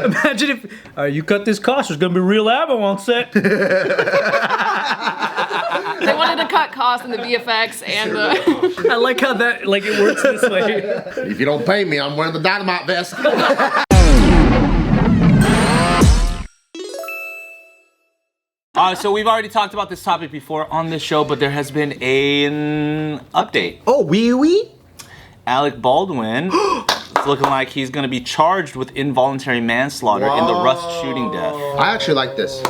Imagine if you cut this cost, there's gonna be real ammo on set. They wanted to cut costs in the VFX and I like how that it works this way. If you don't pay me, I'm wearing the dynamite vest. So we've already talked about this topic before on this show, but there has been an update. Oh, wee. Alec Baldwin is looking like he's going to be charged with involuntary manslaughter in the Rust shooting death. I actually like this.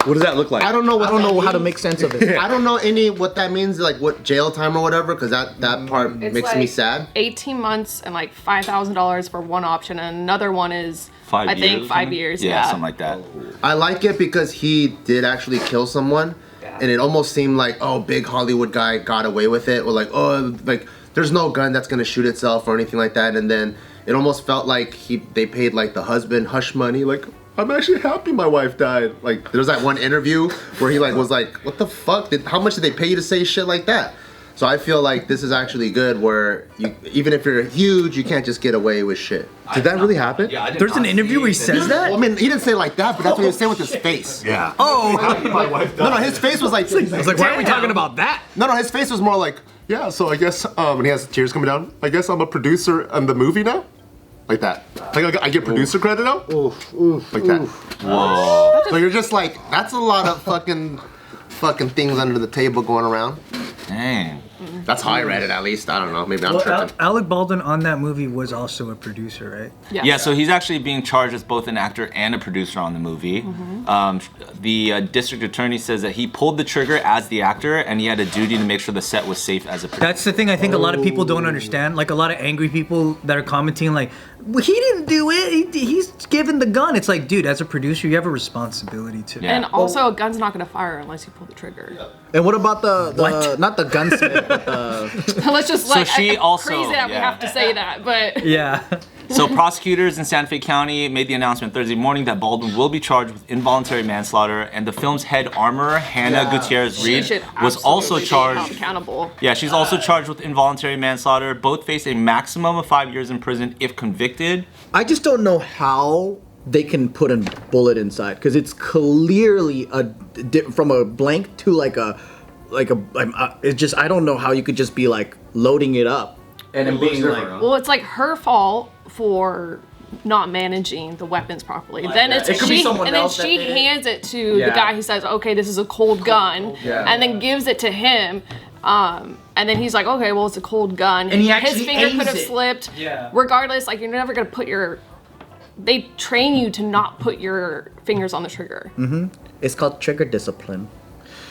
What does that look like? I don't know how to make sense of it. I don't know what that means, like what jail time or whatever, because that part makes me sad. 18 months and like $5,000 for one option, and another one is 5 years. I think 5 years. Yeah, something like that. I like it because he did actually kill someone, and it almost seemed like, oh, big Hollywood guy got away with it, or like, oh, like there's no gun that's gonna shoot itself or anything like that, and then it almost felt like they paid like the husband hush money, like, I'm actually happy my wife died. Like, there's that one interview where he was like, what the fuck? How much did they pay you to say shit like that? So I feel like this is actually good where even if you're huge, you can't just get away with shit. Did that really happen? Yeah, There's an interview where he says that? Well, I mean, he didn't say it like that, but that's what he was saying with his face. Yeah. Oh! My wife died. No, his face was like, I was like, why are we talking about that? No, his face was more like, yeah, so I guess, and he has tears coming down, I guess I'm a producer on the movie now? Like that. Like I get producer credit now? Like that. Whoa. So you're just like, that's a lot of fucking things under the table going around. Dang. That's how I read it, at least. I don't know. Maybe I'm tripping. Alec Baldwin on that movie was also a producer, right? Yeah, so he's actually being charged as both an actor and a producer on the movie. The district attorney says that he pulled the trigger as the actor, and he had a duty to make sure the set was safe as a producer. That's the thing I think a lot of people don't understand. Like a lot of angry people that are commenting like, well, he didn't do it. He's given the gun. It's like, dude, as a producer, you have a responsibility to. And also, a gun's not gonna fire unless you pull the trigger. And what about the not the gunsmith, but the... Let's just So she also- crazy that we have to say that, but Yeah. So prosecutors in Santa Fe County made the announcement Thursday morning that Baldwin will be charged with involuntary manslaughter, and the film's head armorer, Hannah Gutierrez she Reed, should was also absolutely be held charged. accountable. Yeah, she's also charged with involuntary manslaughter. Both face a maximum of 5 years in prison if convicted. I just don't know how they can put a bullet inside, because it's clearly from a blank to it's just, I don't know how you could just be like loading it up and then being like, Well, it's like her fault for not managing the weapons properly. Then It could be someone and then else that she did it. hands it to the guy who says, "Okay, this is a cold gun," and then gives it to him. And then he's like, "Okay, well, it's a cold gun." And he his actually finger aims could have it. slipped. Yeah. Regardless, like you're never gonna put your. They train you to not put your fingers on the trigger. it's called trigger discipline.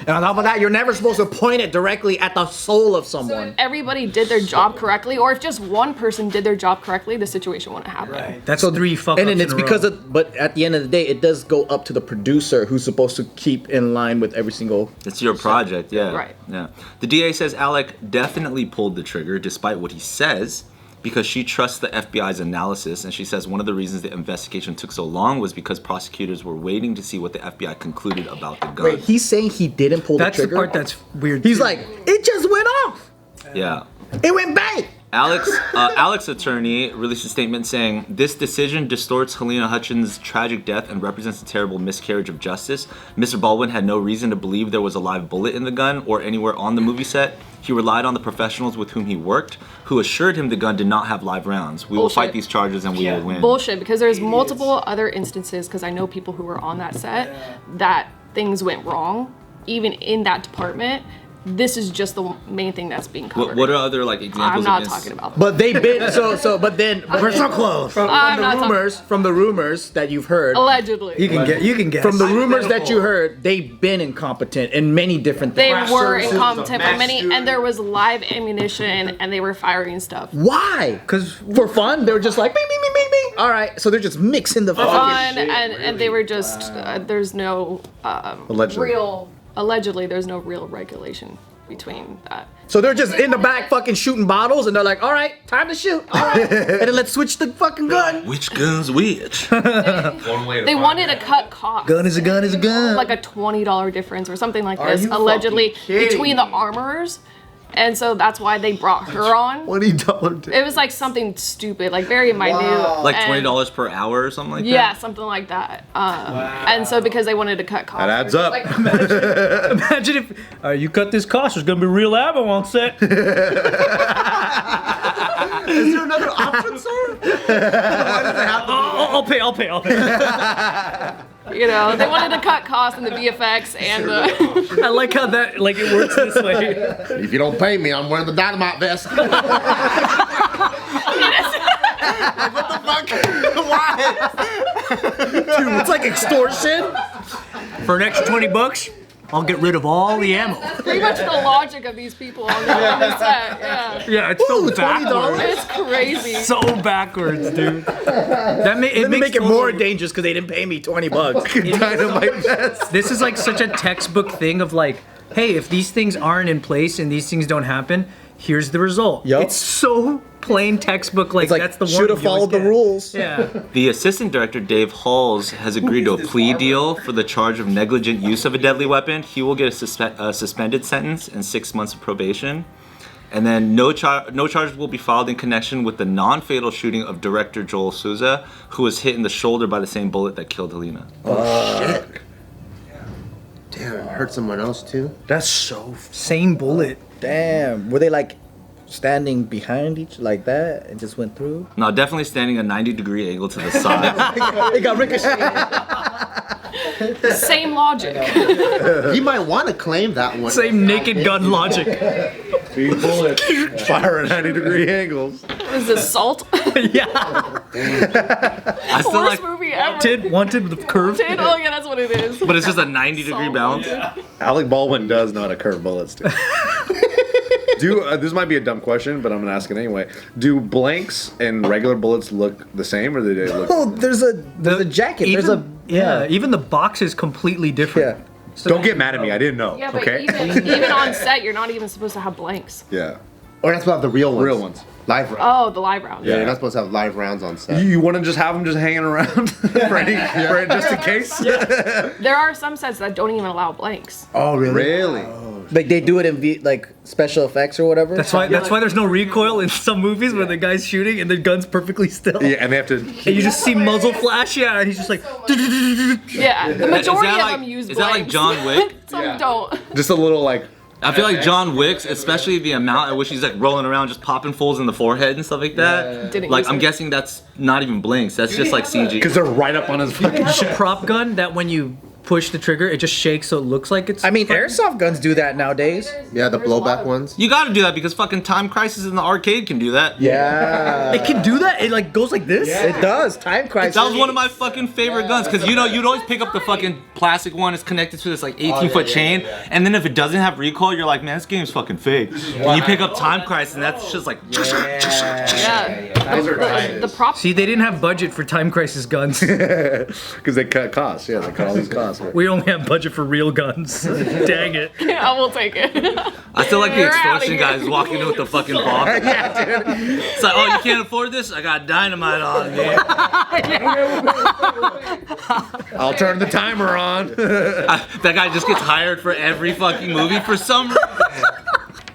And on top of that, you're never supposed to point it directly at the soul of So someone. if everybody did their job correctly, or if just one person did their job correctly, the situation wouldn't happen. Right. That's 3 fuck And ups then it's in a because row. but at the end of the day, it does go up to the producer who's supposed to keep in line with every single. It's your project, yeah. Right. Yeah. The DA says Alec definitely pulled the trigger, despite what he says, because she trusts the FBI's analysis, and she says one of the reasons the investigation took so long was because prosecutors were waiting to see what the FBI concluded about the gun. Wait, he's saying he didn't pull That's the the trigger? part that's weird. He's too. like, it just went off. Yeah. It went bang. Alec's attorney released a statement saying, "This decision distorts Helena Hutchins' tragic death and represents a terrible miscarriage of justice. Mr. Baldwin had no reason to believe there was a live bullet in the gun or anywhere on the movie set. He relied on the professionals with whom he worked, who assured him the gun did not have live rounds. We will Bullshit. fight these charges and we will win." Bullshit, because there's multiple other instances, because I know people who were on that set, that things went wrong, even in that department. This is just the main thing that's being covered. What are other examples? I'm not of talking about that. But they've been but then we're so close. From the rumors that you've heard. Allegedly. you can guess. From the rumors that you heard, they've been incompetent in many different They things. were incompetent for many, and there was live ammunition, and they were firing stuff. Why? 'Cause for fun, they were just like, bing, bing, bing, bing, bing. All right, so they're just mixing the fucking Fun, shit. and they were just, there's no allegedly, there's no real regulation between that. So they're just in the back fucking shooting bottles, and they're like, all right, time to shoot. All right, and then let's switch the fucking gun. Which gun's which? They wanted to cut costs. gun is a gun is a gun. Like a $20 difference or something like this, allegedly, between the armorers And so that's why they brought her on. $20. It was like something stupid, like very minute. Like and- $20 per hour or something like that? Yeah, something like that. And so because they wanted to cut costs. That adds up. Like, Imagine if you cut this cost, there's gonna be real ammo on set. Is there another option, sir? Why does it have to I'll pay. you know, they wanted to cut costs in the VFX and I like how that it works this way. If you don't pay me, I'm wearing the dynamite vest. What the fuck? Why? Dude, it's like extortion. For an extra $20, I'll get rid of all the ammo. pretty much the logic of these people on the set. Yeah. Yeah, it's so Ooh, backwards. It's crazy. So backwards, dude. Let me Make it more dangerous because they didn't pay me $20. Dynamite vest. This is like such a textbook thing of like, hey, if these things aren't in place and these things don't happen, here's the result. Yup. It's so plain textbook. Like, It's like that's the should have warning you always followed the get. rules. Yeah. The assistant director, Dave Halls, has agreed to a plea deal for the charge of negligent use of a deadly weapon. He will get a suspended sentence and 6 months of probation. And then no charges will be filed in connection with the non-fatal shooting of director Joel Souza, who was hit in the shoulder by the same bullet that killed Helena. Shit. Damn, it hurt someone else too. That's so. Same bullet. Damn. Were they like standing behind each like that and just went through? No, definitely standing a 90-degree angle to the side. It got ricocheted. Same logic. He might want to claim that one. Same naked gun logic. Fire at 90-degree angles. Is this Salt? Yeah. I still Worst like, movie ever. Wanted with the curve. Oh yeah, that's what it is. but it's just a 90-degree balance. Alec Baldwin does know how to curve bullets, too. This might be a dumb question, but I'm gonna ask it anyway. Do blanks and regular bullets look the same, or do they look? Oh, there's a jacket. Even the box is completely different. Yeah. Don't get mad at me. I didn't know. Yeah, but okay. even on set, you're not even supposed to have blanks. Yeah. Or that's about the real ones. Real ones. Live rounds. Oh, the live round. Yeah, you're not supposed to have live rounds on set. You want to just have them just hanging around just in case? There are some sets that don't even allow blanks. Oh, really? Really? Like they do it in like special effects or whatever. That's why there's no recoil in some movies where the guy's shooting and the gun's perfectly still. Yeah, and they have to. And you just see muzzle flash, yeah, and he's just like. Yeah, the majority of them use is blanks. that like John Wick? Some don't. Just a little like. I feel like John Wick's, especially the amount at which he's like rolling around, just popping fools in the forehead and stuff like that. Didn't Like use I'm it. guessing that's not even blinks. That's just like CG. Because they're right up on his fucking A shit. prop gun that when you push the trigger, it just shakes so it looks like it's. I mean, airsoft guns do that nowadays. Yeah, the There's a lot blowback of- ones. You got to do that because fucking Time Crisis in the arcade can do that. Yeah. It can do that. It like goes like this. It does. Time Crisis. That was one of my fucking favorite guns because you know you'd always pick up the fucking plastic one. It's connected to this like 18-foot chain, and then if it doesn't have recoil, you're like, man, this game's fucking fake. And you pick up Time Crisis, and that's just like. Yeah. The prop. See, they didn't have budget for Time Crisis guns. Because they cut costs. Yeah, they cut all these costs. We only have budget for real guns. Dang it. I will take it. I still like the You're outta extortion here. guys walking in with the fucking box. It's like, oh, you can't afford this? I got dynamite on me. I'll turn the timer on. That guy just gets hired for every fucking movie for some reason.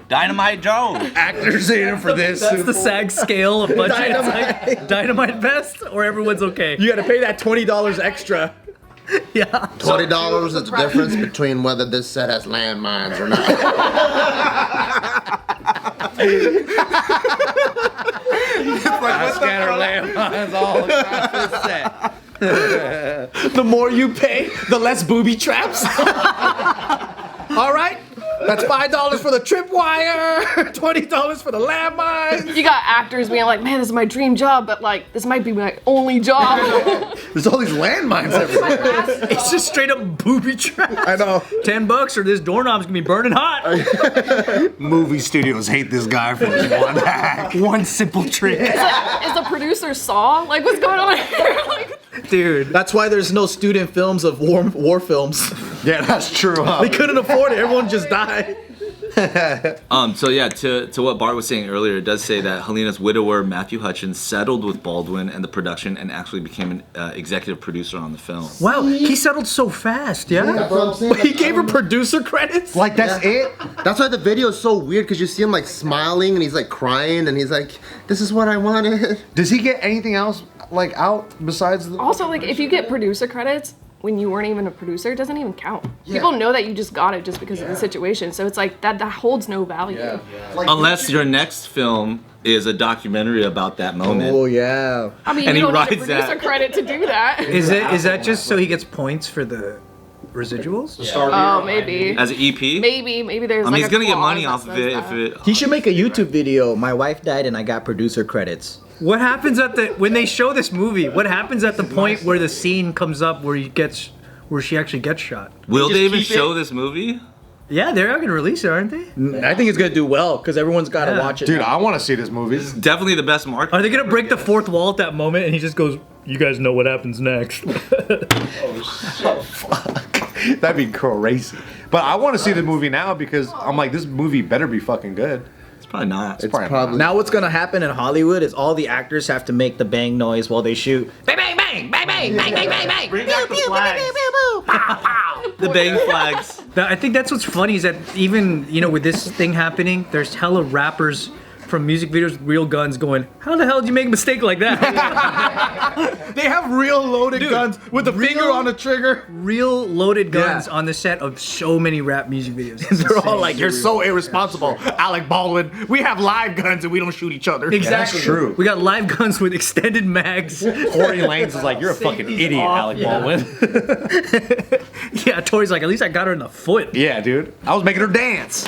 Dynamite Joe. Actors in it for this. That's the SAG scale of budget. It's like dynamite vest or everyone's okay. You got to pay that $20 extra. Yeah. $20 is the difference between whether this set has landmines or not. I scatter landmines all across this set. The more you pay, the less booby traps. All right. That's $5 for the tripwire, $20 for the landmine. You got actors being like, man, this is my dream job, but like, this might be my only job. There's all these landmines everywhere. It's just straight up booby trap. I know. $10 or this doorknob's gonna be burning hot. Movie studios hate this guy for this one hack. One simple trick. Is the producer Saw? Like, what's going on here? Like, Dude. That's why there's no student films of war films. Yeah, that's true. Huh? They couldn't afford it. Everyone just died. So yeah, to what Bart was saying earlier, it does say that Helena's widower Matthew Hutchins settled with Baldwin and the production and actually became an executive producer on the film. Wow, he settled so fast, yeah? That's what I'm saying. He gave her producer credits. Like that's it. That's why the video is so weird, because you see him like smiling and he's like crying and he's like, "This is what I wanted." Does he get anything else like out besides the? Also, like, if you get producer credits when you weren't even a producer, it doesn't even count. People know that you just got it just because of the situation. So it's like that holds no value. Like, Unless your next film is a documentary about that moment. Oh yeah. I mean, And you he don't need a rides producer that. credit to do that. Is that just so he gets points for the residuals? Oh, maybe. As an EP? Maybe there's I mean, like he's a gonna get clause money that off of says it that. if it. He should make a YouTube video. My wife died and I got producer credits. What happens when they show this movie? What happens at the point where the scene comes up where she actually gets shot? Will they even keep show it- this movie? Yeah, they're gonna release it, aren't they? I think it's gonna do well because everyone's got to Yeah. watch it. Dude, I want to see this movie. Definitely the best market. Are they gonna break the fourth wall at that moment and he just goes, "You guys know what happens next"? That'd be crazy. But I want to see the movie now because I'm like, this movie better be fucking good. It's probably not. It's probably, probably- Now what's gonna happen in Hollywood is all the actors have to make the bang noise while they shoot. Bang bang bang bang bang bang bang bang bang. Bring back the flags. The bang flags. I think that's what's funny is that even, with this thing happening, there's hella rappers from music videos with real guns going, "How the hell did you make a mistake like that?" They have real loaded Dude, guns with the real- finger on the trigger. Real loaded guns Yeah. on the set of so many rap music videos. It's They're all insane. like, "You're so irresponsible, Alec Baldwin. We have live guns and we don't shoot each other." Exactly. That's true. We got live guns with extended mags. Tory Lanez is like, you're a fucking Safety's idiot, off, Alec yeah. Baldwin. Yeah, Tori's like, at least I got her in the foot. Yeah, dude. I was making her dance.